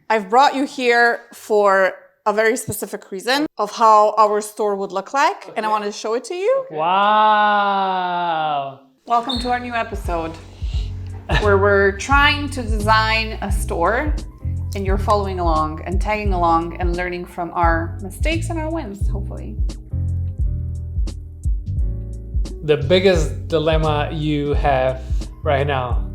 I've brought you here for a very specific reason of how our store would look like, and I wanted to show it to you. Wow! Welcome to our new episode, where we're trying to design a store, and you're following along and tagging along and learning from our mistakes and our wins, hopefully. The biggest dilemma you have right now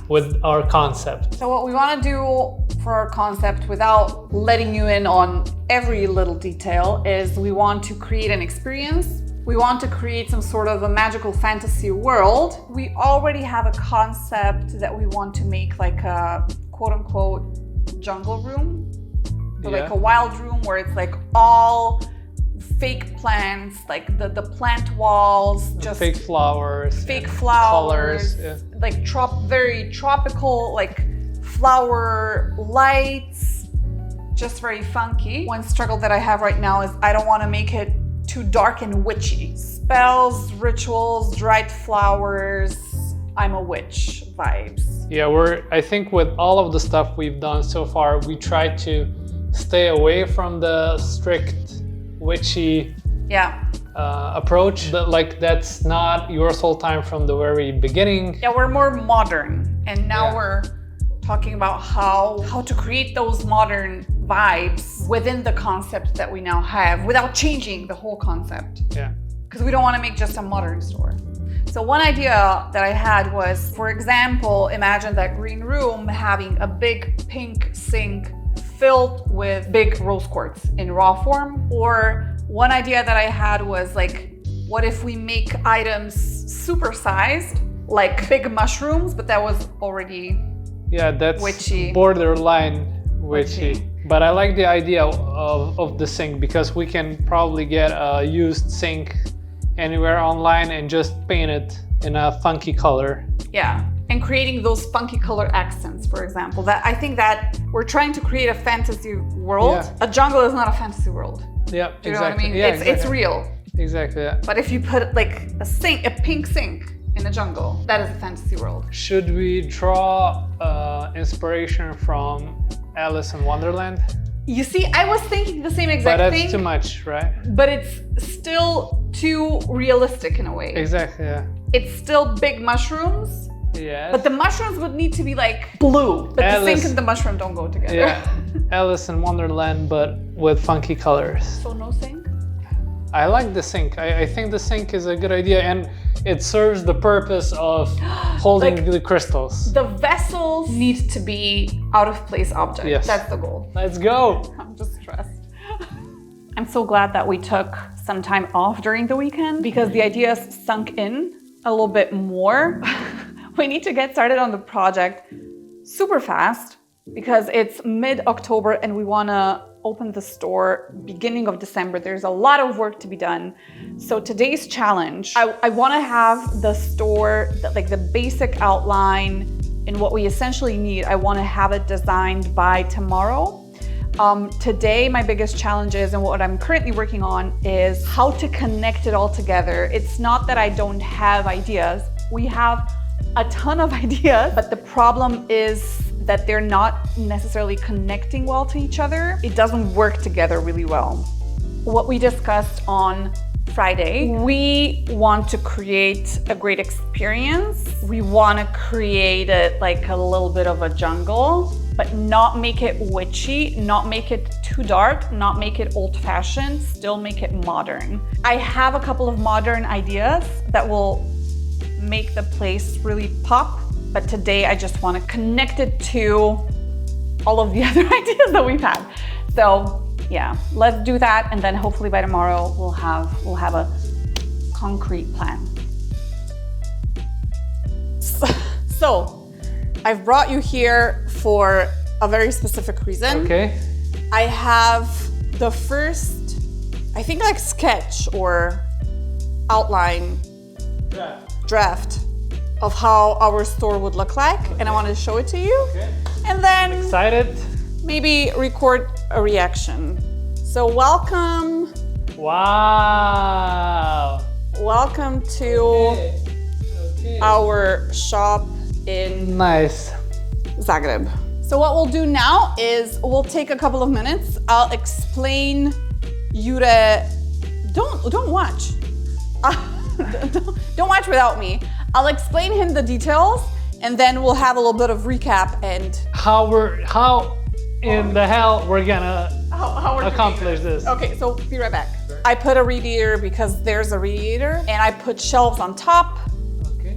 with our concept. So what we want to do for our concept, without letting you in on every little detail, is we want to create an experience. We want to create some sort of a magical fantasy world. We already have a concept that we want to make like a quote-unquote jungle room. So like a wild room where it's like all fake plants, like the plant walls, just fake flowers, colors, like very tropical, like flower lights, just very funky. One struggle that I have right now is I don't want to make it too dark and witchy. Spells, rituals, dried flowers, I'm a witch vibes. Yeah, I think with all of the stuff we've done so far, we tried to stay away from the strict witchy approach. But like that's not yours whole time from the very beginning. Yeah, we're more modern, and now we're talking about how to create those modern vibes within the concept that we now have without changing the whole concept. Yeah. Because we don't want to make just a modern store. So one idea that I had was, for example, imagine that green room having a big pink sink filled with big rose quartz in raw form. Or one idea that I had was like, what if we make items supersized, like big mushrooms, but that was already that's witchy. Borderline witchy. But I like the idea of the sink, because we can probably get a used sink anywhere online and just paint it in a funky color. Yeah, and creating those funky color accents, for example. That I think that we're trying to create a fantasy world. Yeah. A jungle is not a fantasy world. Yeah, Do you exactly. know what I mean? Yeah, it's real. Exactly. Yeah. But if you put like a pink sink in a jungle, that is a fantasy world. Should we draw inspiration from Alice in Wonderland? You see, I was thinking the same exact thing. But that's too much, right? But it's still too realistic in a way. Exactly, yeah. It's still big mushrooms. Yes. But the mushrooms would need to be like blue. But the sink and the mushroom don't go together. Yeah. Alice in Wonderland, but with funky colors. So no sink? I like the sink. I think the sink is a good idea, and it serves the purpose of holding like, the crystals. The vessels need to be out of place objects. Yes. That's the goal. Let's go. I'm just stressed. I'm so glad that we took some time off during the weekend, because the ideas sunk in a little bit more. We need to get started on the project super fast, because it's mid-October and we want to open the store beginning of December. There's a lot of work to be done. So today's challenge, I want to have the store, like the basic outline and what we essentially need. I want to have it designed by tomorrow. Today, my biggest challenge is, and what I'm currently working on, is how to connect it all together. It's not that I don't have ideas. We have a ton of ideas, but the problem is that they're not necessarily connecting well to each other. It doesn't work together really well. What we discussed on Friday, we want to create a great experience. We want to create it like a little bit of a jungle, but not make it witchy, not make it too dark, not make it old-fashioned, still make it modern. I have a couple of modern ideas that will make the place really pop, but today I just want to connect it to all of the other ideas that we've had. So yeah, let's do that, and then hopefully by tomorrow we'll have a concrete plan. So I've brought you here for a very specific reason. Okay. I have the first, I think like sketch or outline draft of how our store would look like, and I wanted to show it to you. Okay. And then Excited? maybe record a reaction. So welcome. Wow. Welcome to our shop in Nice. Zagreb. So what we'll do now is we'll take a couple of minutes. I'll explain Jure. Don't watch. Don't watch without me. I'll explain him the details, and then we'll have a little bit of recap and how in the hell we're gonna accomplish this. Okay, so be right back. I put a radiator because there's a radiator, and I put shelves on top. Okay.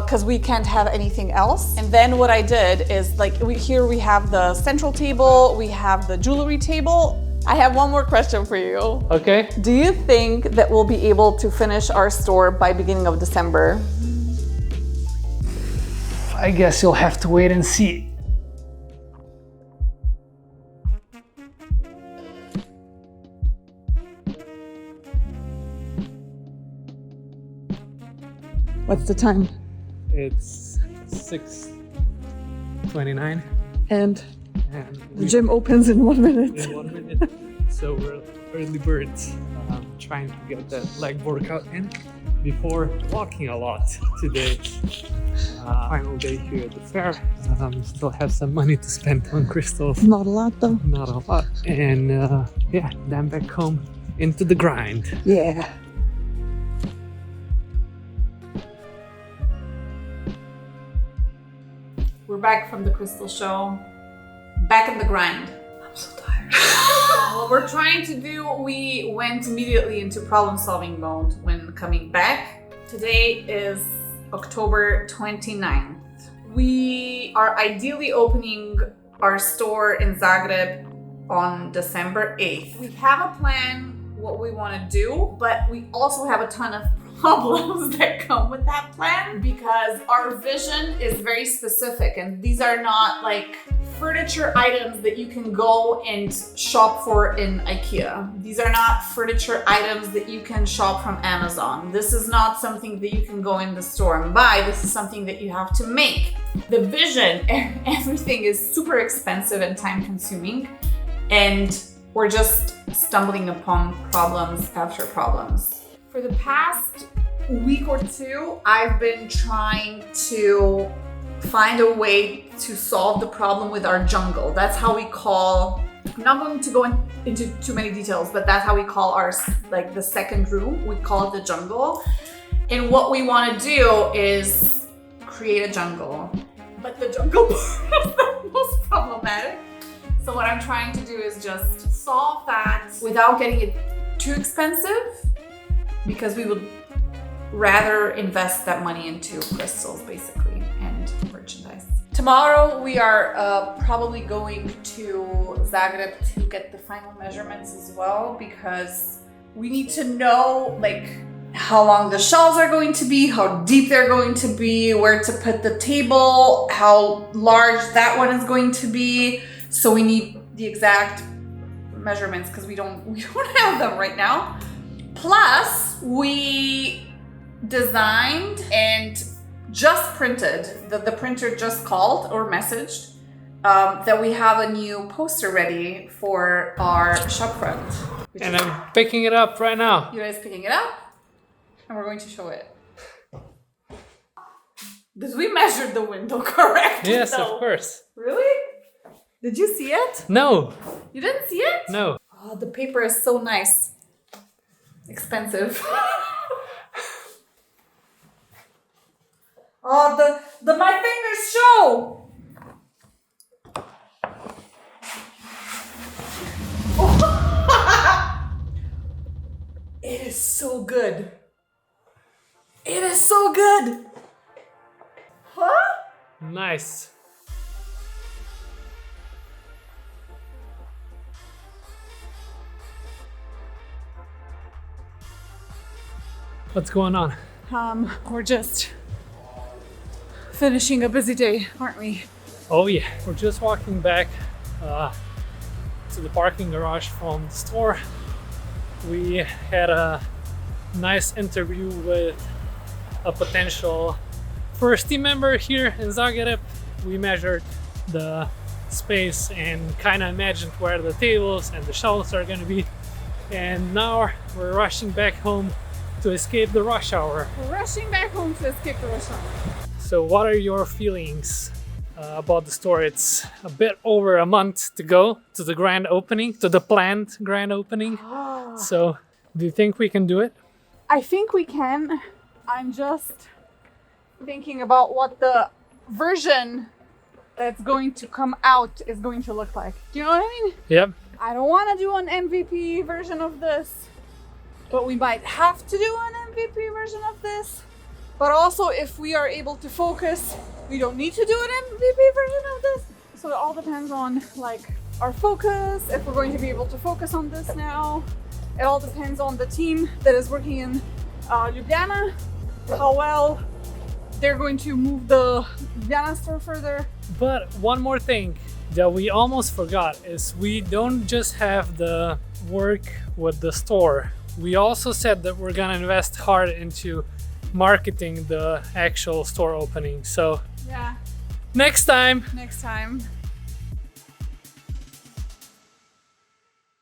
Because we can't have anything else. And then what I did is, like, here we have the central table, we have the jewelry table. I have one more question for you. Okay. Do you think that we'll be able to finish our store by beginning of December? I guess you'll have to wait and see. What's the time? It's 6:29. And the gym opens in 1 minute. In 1 minute. So we're early birds, trying to get that leg workout in before walking a lot today. Final day here at the fair. Still have some money to spend on crystals. Not a lot though. Not a lot. And yeah, then back home into the grind. Yeah. We're back from the crystal show. Back in the grind. I'm so tired. What we're trying to do, we went immediately into problem-solving mode when coming back. Today is October 29th. We are ideally opening our store in Zagreb on December 8th. We have a plan what we want to do, but we also have a ton of problems that come with that plan because our vision is very specific, and these are not like furniture items that you can go and shop for in IKEA. These are not furniture items that you can shop from Amazon. This is not something that you can go in the store and buy. This is something that you have to make. The vision, everything is super expensive and time consuming, and we're just stumbling upon problems after problems. For the past week or two, I've been trying to find a way to solve the problem with our jungle. That's how we call, I'm not going to go into too many details, but that's how we call our, like the second room, we call it the jungle. And what we want to do is create a jungle. But the jungle part is the most problematic. So what I'm trying to do is just solve that without getting it too expensive, because we would rather invest that money into crystals basically and merchandise. Tomorrow we are probably going to Zagreb to get the final measurements as well, because we need to know like how long the shelves are going to be, how deep they're going to be, where to put the table, how large that one is going to be. So we need the exact measurements because we don't have them right now. Plus, we designed and just printed, the printer just called or messaged that we have a new poster ready for our shop front. And I'm picking it up right now. You guys picking it up? And we're going to show it. Did we measure the window correctly? Yes, of course. Really? Did you see it? No. You didn't see it? No. Oh, the paper is so nice. Expensive. Oh, my fingers show. It is so good. It is so good. Huh? Nice. What's going on? We're just finishing a busy day, aren't we? Oh yeah, we're just walking back to the parking garage from the store. We had a nice interview with a potential first team member here in Zagreb. We measured the space and kind of imagined where the tables and the shelves are going to be. And now we're rushing back home to escape the rush hour. We're rushing back home to escape the rush hour. So what are your feelings about the store. It's a bit over a month to go to the grand opening, to the planned grand opening. So, do you think we can do it? I think we can. I'm just thinking about what the version that's going to come out is going to look like. Do you know what I mean? Yep. I don't want to do an MVP version of this, but we might have to do an MVP version of this. But also, if we are able to focus, we don't need to do an MVP version of this. So it all depends on like our focus, if we're going to be able to focus on this now. It all depends on the team that is working in Ljubljana, how well they're going to move the Ljubljana store further. But one more thing that we almost forgot is we don't just have the work with the store. We also said that we're gonna invest hard into marketing the actual store opening. So yeah, next time. Next time.